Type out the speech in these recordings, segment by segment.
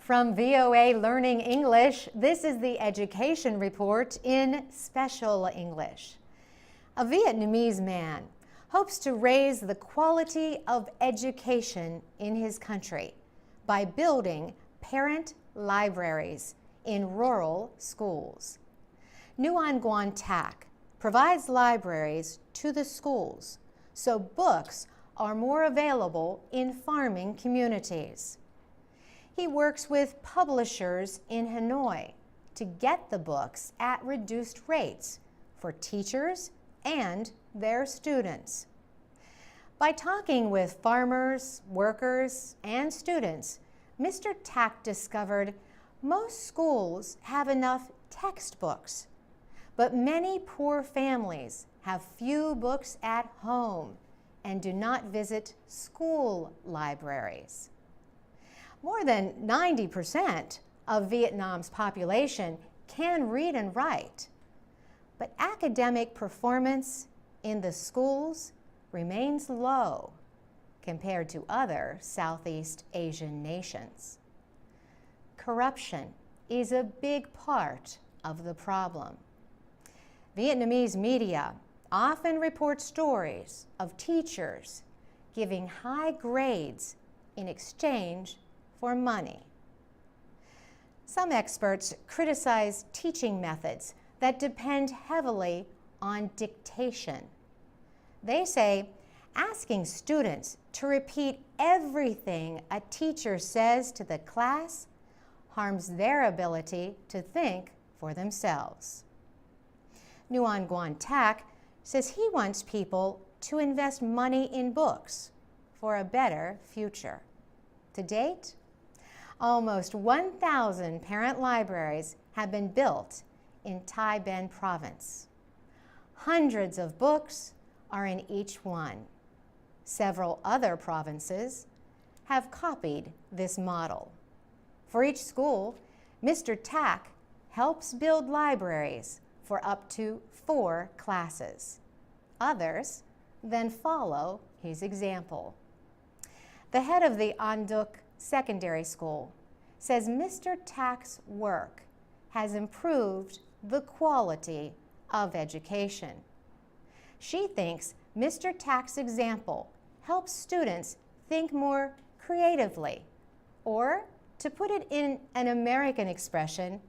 From VOA Learning English, this is the Education Report in Special English. A Vietnamese man hopes to raise the quality of education in his country by building parent libraries in rural schools. Nguyen Nguyen Thach provides libraries to the schools so books are more available in farming communities. He works with publishers in Hanoi to get the books at reduced rates for teachers and their students. By talking with farmers, workers, and students, Mr. Thach discovered most schools have enough textbooks, but many poor families have few books at home and do not visit school libraries. More than 90% of Vietnam's population can read and write, but academic performance in the schools remains low compared to other Southeast Asian nations. Corruption is a big part of the problem. Vietnamese media often report stories of teachers giving high grades in exchange for money. Some experts criticize teaching methods that depend heavily on dictation. They say asking students to repeat everything a teacher says to the class harms their ability to think for themselves. Nguyen Nguyen Thach says he wants people to invest money in books for a better future. To date, almost 1,000 parent libraries have been built in Tay Ben province. Hundreds of books are in each one. Several other provinces have copied this model. For each school, Mr. Thach helps build libraries for up to 4 classes. Others then follow his example. The head of the An Duc Secondary School says Mr. Thach's work has improved the quality of education. She thinks Mr. Thach's example helps students think more creatively, or, to put it in an American expression,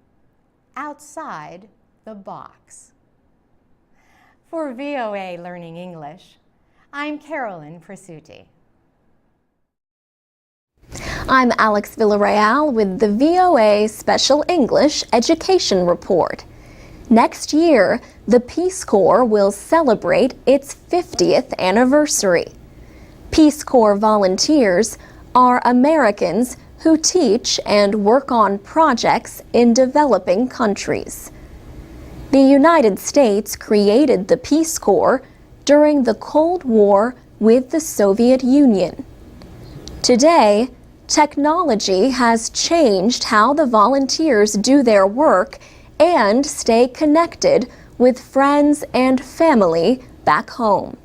outside the box. For VOA Learning English, I'm Carolyn Prasuti. I'm Alex Villarreal with the VOA Special English Education Report. Next year, the Peace Corps will celebrate its 50th anniversary. Peace Corps volunteers are Americans who teach and work on projects in developing countries. The United States created the Peace Corps during the Cold War with the Soviet Union. Today, technology has changed how the volunteers do their work and stay connected with friends and family back home.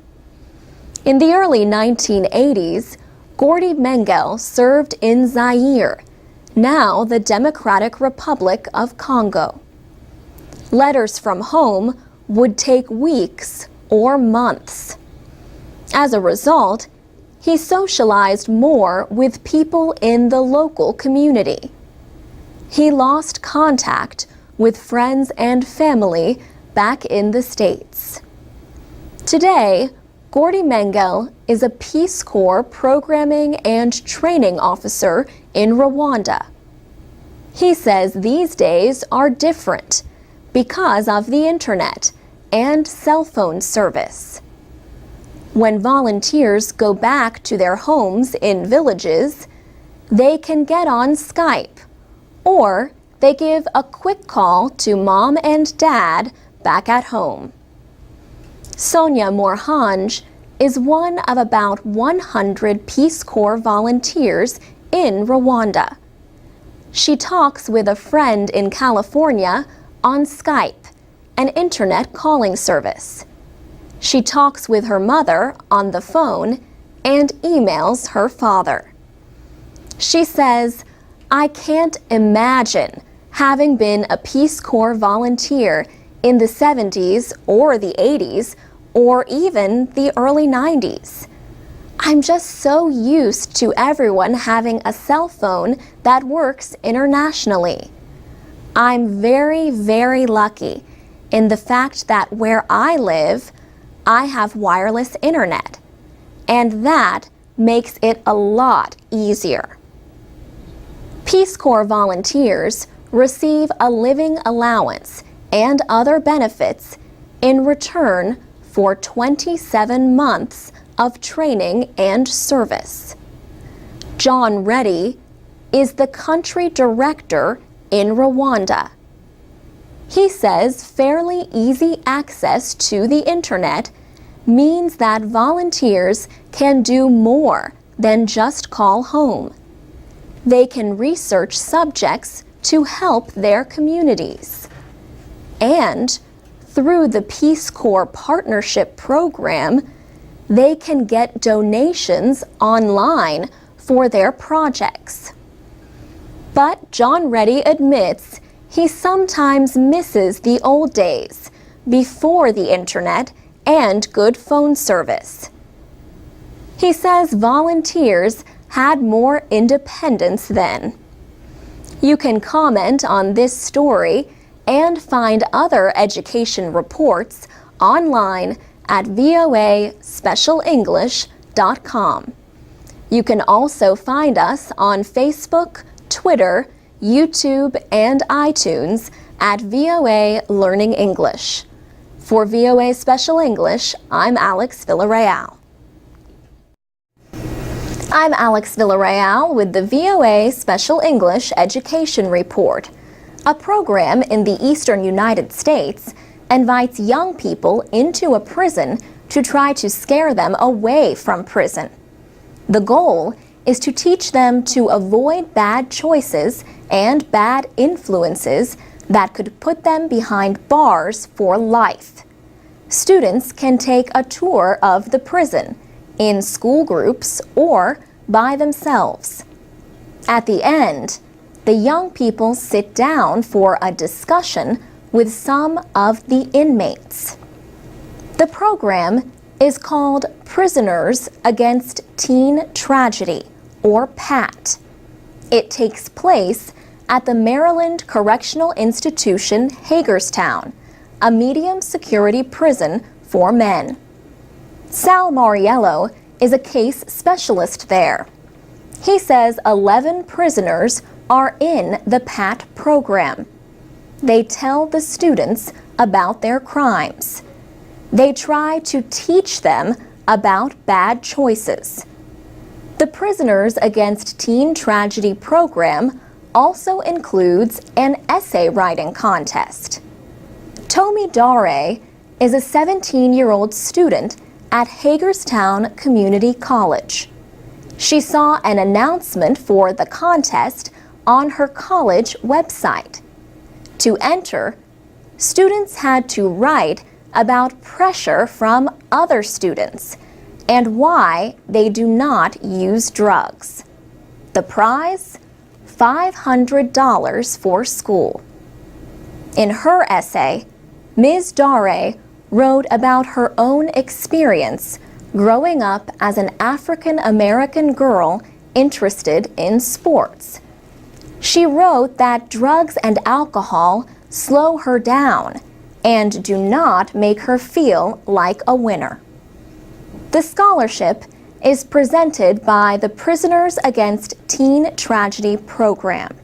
In the early 1980s, Gordy Mengel served in Zaire, now the Democratic Republic of Congo. Letters from home would take weeks or months. As a result, he socialized more with people in the local community. He lost contact with friends and family back in the States. Today, Gordy Mengel is a Peace Corps programming and training officer in Rwanda. He says these days are different because of the internet and cell phone service. When volunteers go back to their homes in villages, they can get on Skype, or they give a quick call to mom and dad back at home. Sonia Morhanj is one of about 100 Peace Corps volunteers in Rwanda. She talks with a friend in California on Skype, an internet calling service. She talks with her mother on the phone and emails her father. She says, I can't imagine having been a Peace Corps volunteer in the 70s or the 80s or even the early 90s. I'm just so used to everyone having a cell phone that works internationally. I'm very, very lucky in the fact that where I live, I have wireless internet, and that makes it a lot easier. Peace Corps volunteers receive a living allowance and other benefits in return for 27 months of training and service. John Reddy is the country director in Rwanda. He says fairly easy access to the internet means that volunteers can do more than just call home. They can research subjects to help their communities. And through the Peace Corps Partnership Program, they can get donations online for their projects. But John Reddy admits he sometimes misses the old days, before the internet and good phone service. He says volunteers had more independence then. You can comment on this story and find other education reports online at VOA Special English.com. You can also find us on Facebook, Twitter, YouTube, and iTunes at VOA Learning English. For VOA Special English, I'm Alex Villarreal. I'm Alex Villarreal with the VOA Special English Education Report. A program in the eastern United States invites young people into a prison to try to scare them away from prison. The goal is to teach them to avoid bad choices and bad influences that could put them behind bars for life. Students can take a tour of the prison in school groups or by themselves. At the end, the young people sit down for a discussion with some of the inmates. The program is called Prisoners Against Teen Tragedy, or PAT. It takes place at the Maryland Correctional Institution, Hagerstown, a medium-security prison for men. Sal Mariello is a case specialist there. He says 11 prisoners are in the PAT program. They tell the students about their crimes. They try to teach them about bad choices. The Prisoners Against Teen Tragedy program also includes an essay writing contest. Tomi Dare is a 17-year-old student at Hagerstown Community College. She saw an announcement for the contest on her college website. To enter, students had to write about pressure from other students and why they do not use drugs. The prize? $500 for school. In her essay, Ms. Dare wrote about her own experience growing up as an African American girl interested in sports. She wrote that drugs and alcohol slow her down and do not make her feel like a winner. The scholarship is presented by the Prisoners Against Teen Tragedy program.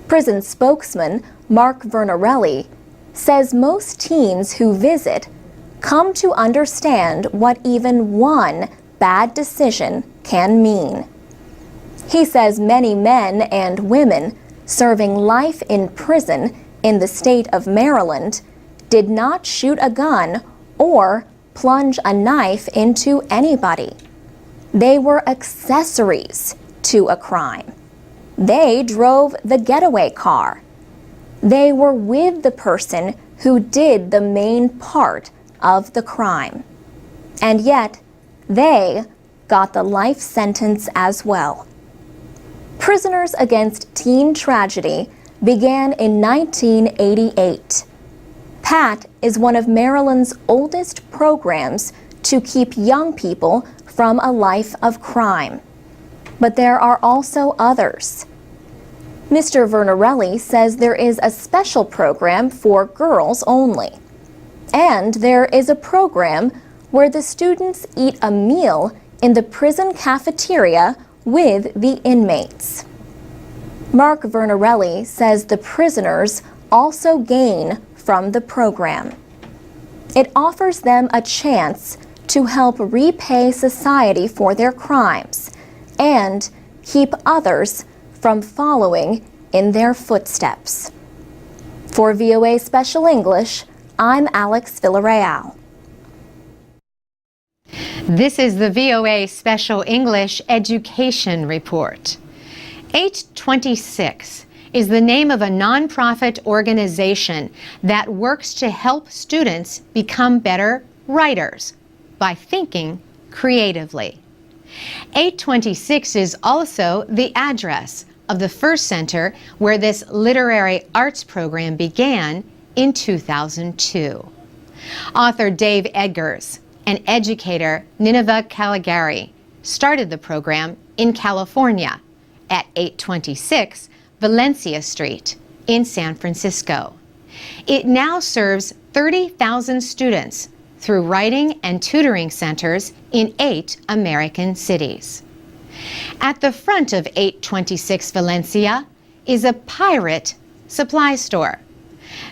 Prison spokesman Mark Vernarelli says most teens who visit come to understand what even one bad decision can mean. He says many men and women serving life in prison in the state of Maryland did not shoot a gun or plunge a knife into anybody. They were accessories to a crime. They drove the getaway car. They were with the person who did the main part of the crime. And yet, they got the life sentence as well. Prisoners Against Teen Tragedy began in 1988. PAT is one of Maryland's oldest programs to keep young people from a life of crime. But there are also others. Mr. Vernarelli says there is a special program for girls only. And there is a program where the students eat a meal in the prison cafeteria with the inmates. Mark Vernarelli says the prisoners also gain from the program. It offers them a chance to help repay society for their crimes and keep others from following in their footsteps. For VOA Special English, I'm Alex Villarreal. This is the VOA Special English Education Report. 826 is the name of a nonprofit organization that works to help students become better writers by thinking creatively. 826 is also the address of the first center where this literary arts program began in 2002. Author Dave Edgars and educator Nineveh Caligari started the program in California at 826 Valencia Street in San Francisco. It now serves 30,000 students through writing and tutoring centers in 8 American cities. At the front of 826 Valencia is a pirate supply store.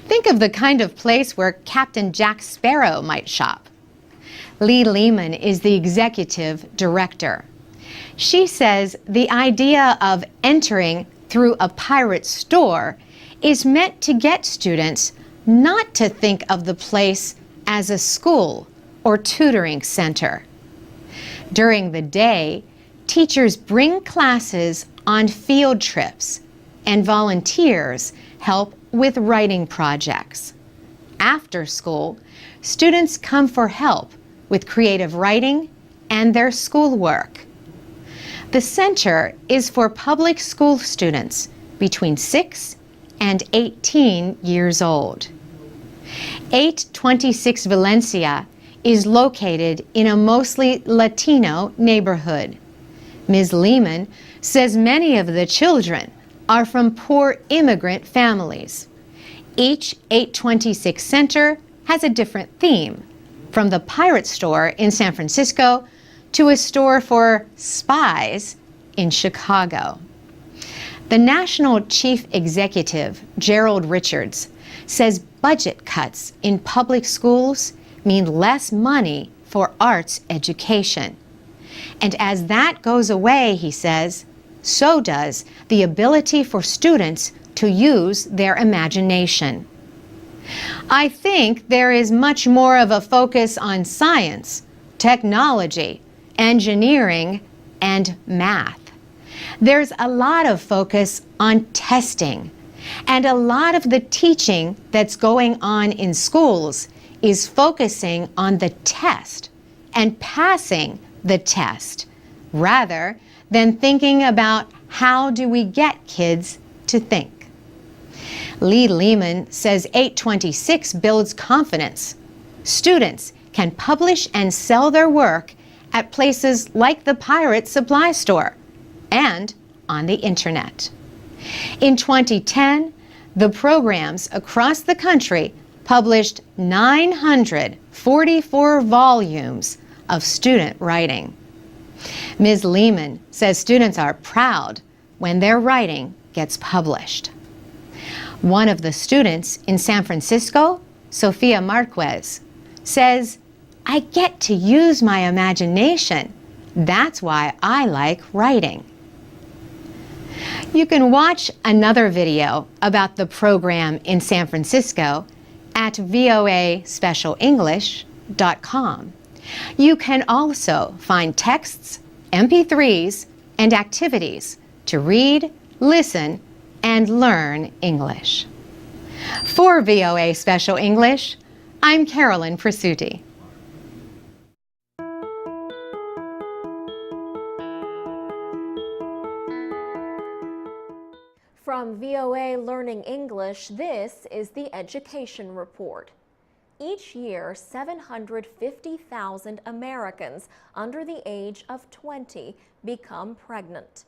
Think of the kind of place where Captain Jack Sparrow might shop. Lee Lehman is the executive director. She says the idea of entering through a pirate store is meant to get students not to think of the place as a school or tutoring center. During the day, teachers bring classes on field trips, and volunteers help with writing projects. After school, students come for help with creative writing and their schoolwork. The center is for public school students between 6 and 18 years old. 826 Valencia is located in a mostly Latino neighborhood. Ms. Lehman says many of the children are from poor immigrant families. Each 826 center has a different theme, from the pirate store in San Francisco to a store for spies in Chicago. The National Chief Executive, Gerald Richards, says budget cuts in public schools mean less money for arts education. And as that goes away, he says, so does the ability for students to use their imagination. I think there is much more of a focus on science, technology, engineering, and math. There's a lot of focus on testing, and a lot of the teaching that's going on in schools is focusing on the test and passing the test, rather than thinking about how do we get kids to think. Lee Lehman says 826 builds confidence. Students can publish and sell their work at places like the Pirate Supply Store and on the internet. In 2010, the programs across the country published 944 volumes of student writing. Ms. Lehman says students are proud when their writing gets published. One of the students in San Francisco, Sofia Marquez, says, I get to use my imagination. That's why I like writing. You can watch another video about the program in San Francisco at voaspecialenglish.com. You can also find texts, MP3s, and activities to read, listen, and learn English. For VOA Special English, I'm Carolyn Presutti. From VOA Learning English, this is the Education Report. Each year, 750,000 Americans under the age of 20 become pregnant.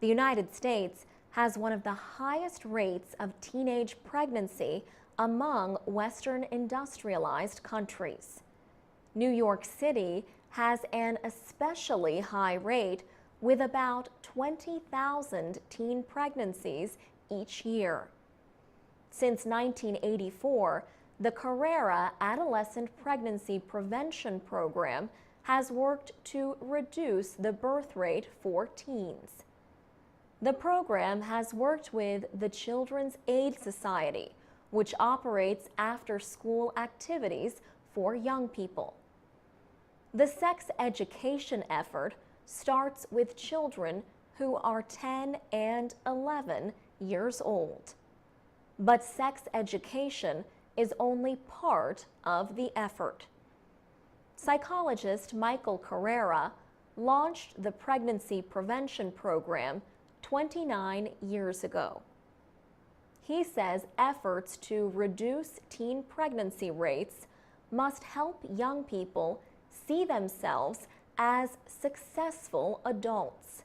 The United States has one of the highest rates of teenage pregnancy among Western industrialized countries. New York City has an especially high rate with about 20,000 teen pregnancies each year. Since 1984, the Carrera Adolescent Pregnancy Prevention Program has worked to reduce the birth rate for teens. The program has worked with the Children's Aid Society, which operates after-school activities for young people. The sex education effort starts with children who are 10 and 11 years old. But sex education is only part of the effort. Psychologist Michael Carrera launched the Pregnancy Prevention Program 29 years ago. He says efforts to reduce teen pregnancy rates must help young people see themselves as successful adults.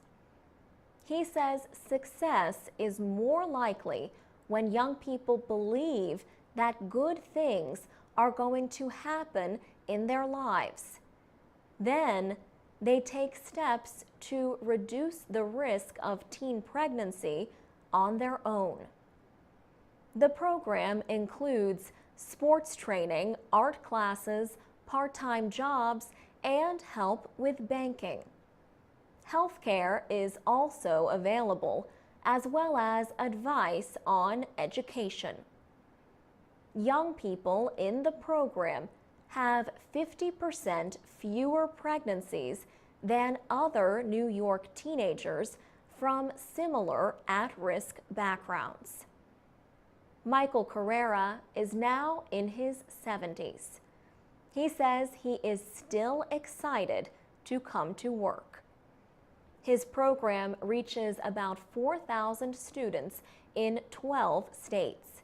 He says success is more likely when young people believe that good things are going to happen in their lives. Then they take steps to reduce the risk of teen pregnancy on their own. The program includes sports training, art classes, part-time jobs, and help with banking. Healthcare is also available, as well as advice on education. Young people in the program have 50% fewer pregnancies than other New York teenagers from similar at-risk backgrounds. Michael Carrera is now in his 70s. He says he is still excited to come to work. His program reaches about 4,000 students in 12 states.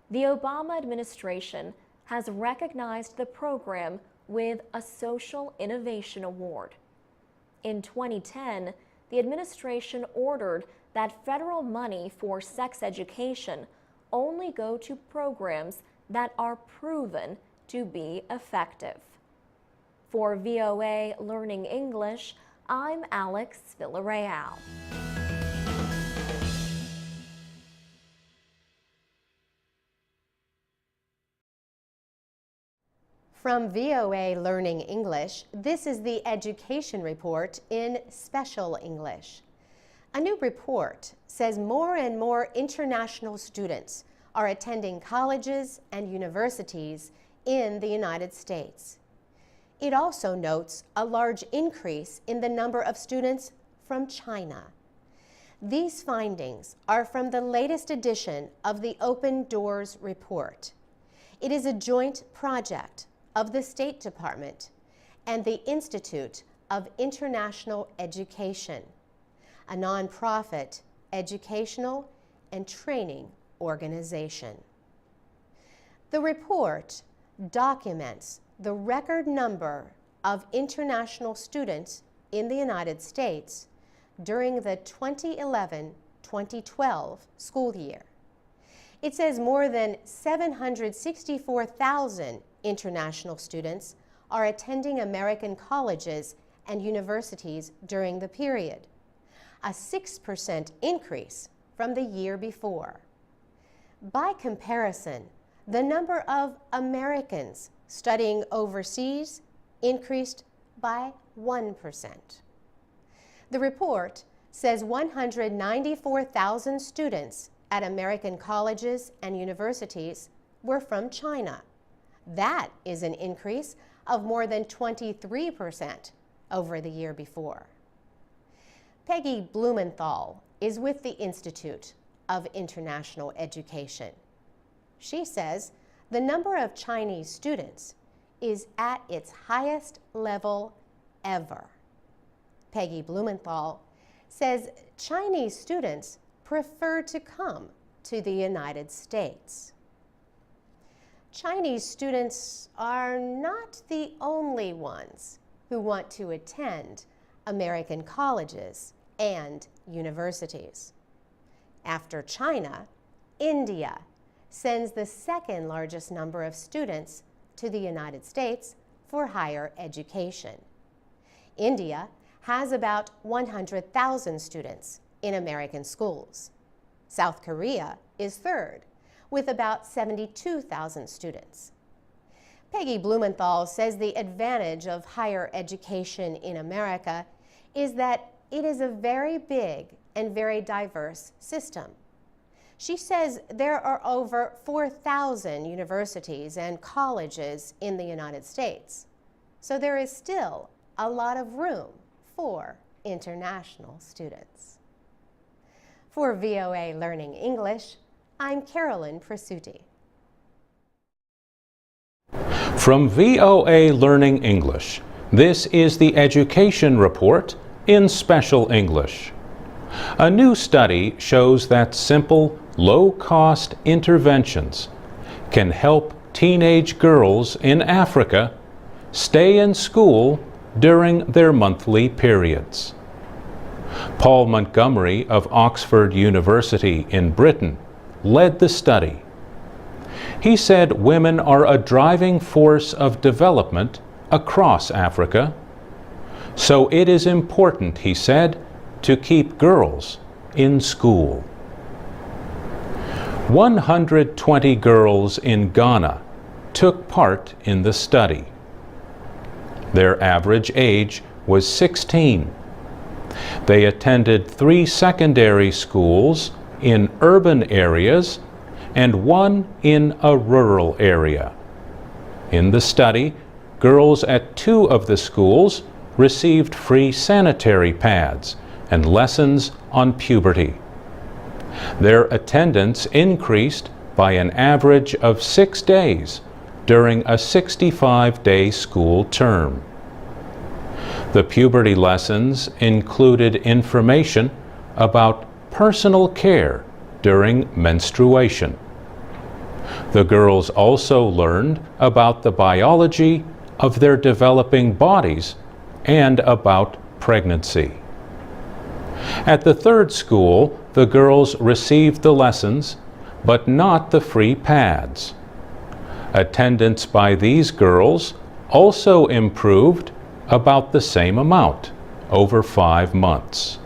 The Obama administration has recognized the program with a Social Innovation Award. In 2010, the administration ordered that federal money for sex education only go to programs that are proven to be effective. For VOA Learning English, I'm Alex Villarreal. From VOA Learning English, this is the Education Report in Special English. A new report says more and more international students are attending colleges and universities in the United States. It also notes a large increase in the number of students from China. These findings are from the latest edition of the Open Doors Report. It is a joint project of the State Department and the Institute of International Education, a nonprofit educational and training organization. The report documents the record number of international students in the United States during the 2011-2012 school year. It says more than 764,000 international students are attending American colleges and universities during the period, a 6% increase from the year before. By comparison, the number of Americans studying overseas increased by 1%. The report says 194,000 students at American colleges and universities were from China. That is an increase of more than 23% over the year before. Peggy Blumenthal is with the Institute of International Education. She says the number of Chinese students is at its highest level ever. Peggy Blumenthal says Chinese students prefer to come to the United States. Chinese students are not the only ones who want to attend American colleges and universities. After China, India sends the second largest number of students to the United States for higher education. India has about 100,000 students in American schools. South Korea is third, with about 72,000 students. Peggy Blumenthal says the advantage of higher education in America is that it is a very big and very diverse system. She says there are over 4,000 universities and colleges in the United States, so there is still a lot of room for international students. For VOA Learning English, I'm Carolyn Prasuti. From VOA Learning English, this is the Education Report in Special English. A new study shows that simple, low-cost interventions can help teenage girls in Africa stay in school during their monthly periods. Paul Montgomery of Oxford University in Britain led the study. He said women are a driving force of development across Africa, so it is important, he said, to keep girls in school. 120 girls in Ghana took part in the study. Their average age was 16. They attended 3 secondary schools in urban areas and 1 in a rural area. In the study, girls at 2 of the schools received free sanitary pads and lessons on puberty. Their attendance increased by an average of 6 days during a 65-day school term. The puberty lessons included information about personal care during menstruation. The girls also learned about the biology of their developing bodies and about pregnancy. At the 3rd school, the girls received the lessons, but not the free pads. Attendance by these girls also improved about the same amount over 5 months.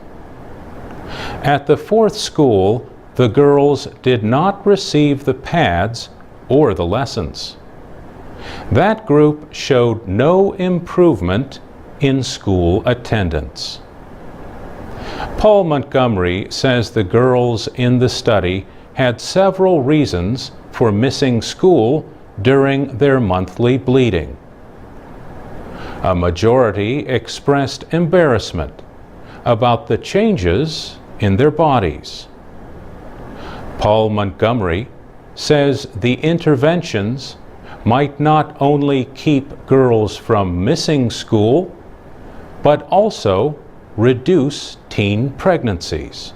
At the 4th school, the girls did not receive the pads or the lessons. That group showed no improvement in school attendance. Paul Montgomery says the girls in the study had several reasons for missing school during their monthly bleeding. A majority expressed embarrassment about the changes in their bodies. Paul Montgomery says the interventions might not only keep girls from missing school, but also reduce teen pregnancies.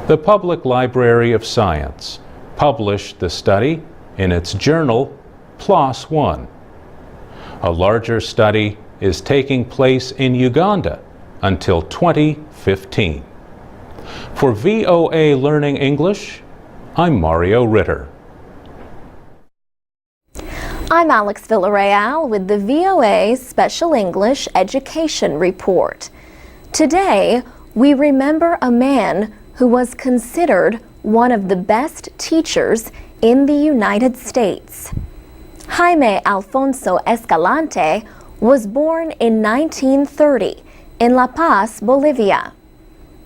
The Public Library of Science published the study in its journal PLOS One. A larger study is taking place in Uganda until 2015. For VOA Learning English, I'm Mario Ritter. I'm Alex Villarreal with the VOA Special English Education Report. Today, we remember a man who was considered one of the best teachers in the United States. Jaime Alfonso Escalante was born in 1930 in La Paz, Bolivia.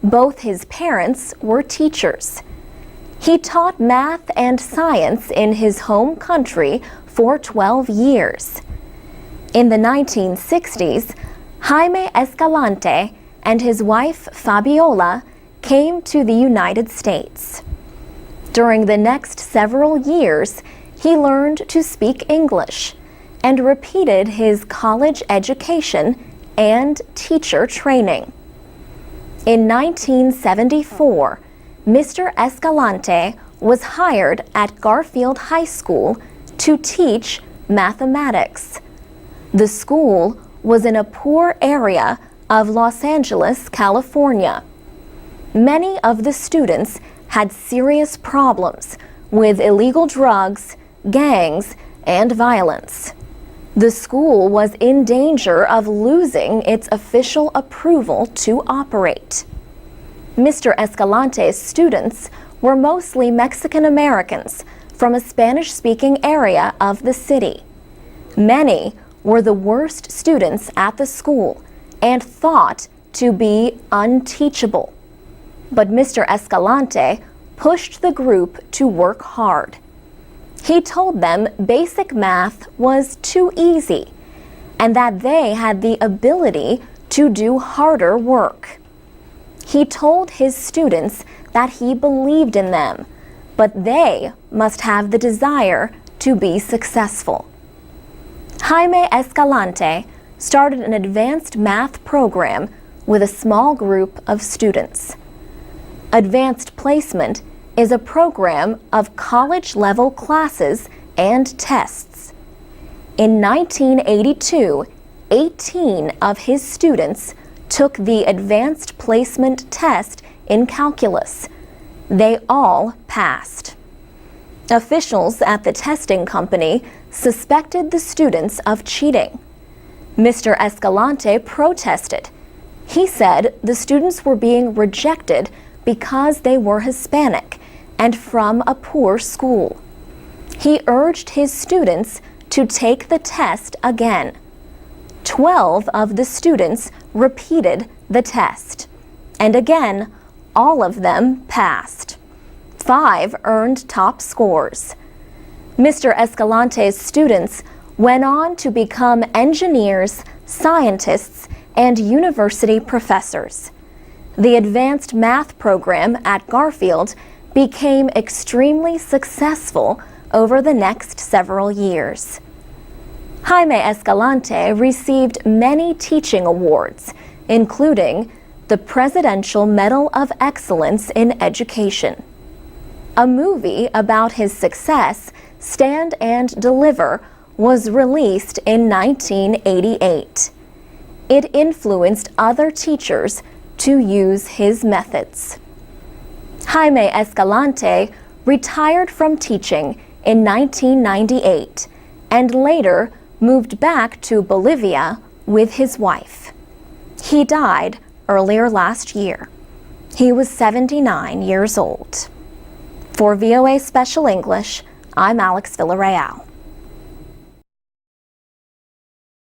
Both his parents were teachers. He taught math and science in his home country for 12 years. In the 1960s, Jaime Escalante and his wife Fabiola came to the United States. During the next several years, he learned to speak English and repeated his college education and teacher training. In 1974, Mr. Escalante was hired at Garfield High School to teach mathematics. The school was in a poor area of Los Angeles, California. Many of the students had serious problems with illegal drugs, gangs, and violence. The school was in danger of losing its official approval to operate. Mr. Escalante's students were mostly Mexican Americans from a Spanish-speaking area of the city. Many were the worst students at the school and thought to be unteachable. But Mr. Escalante pushed the group to work hard. He told them basic math was too easy and that they had the ability to do harder work. He told his students that he believed in them, but they must have the desire to be successful. Jaime Escalante started an advanced math program with a small group of students. Advanced placement is a program of college-level classes and tests. In 1982, 18 of his students took the advanced placement test in calculus. They all passed. Officials at the testing company suspected the students of cheating. Mr. Escalante protested. He said the students were being rejected because they were Hispanic and from a poor school. He urged his students to take the test again. 12 of the students repeated the test, and again, all of them passed. 5 earned top scores. Mr. Escalante's students went on to become engineers, scientists, and university professors. The advanced math program at Garfield became extremely successful over the next several years. Jaime Escalante received many teaching awards, including the Presidential Medal of Excellence in Education. A movie about his success, Stand and Deliver, was released in 1988. It influenced other teachers to use his methods. Jaime Escalante retired from teaching in 1998 and later moved back to Bolivia with his wife. He died earlier last year. He was 79 years old. For VOA Special English, I'm Alex Villarreal.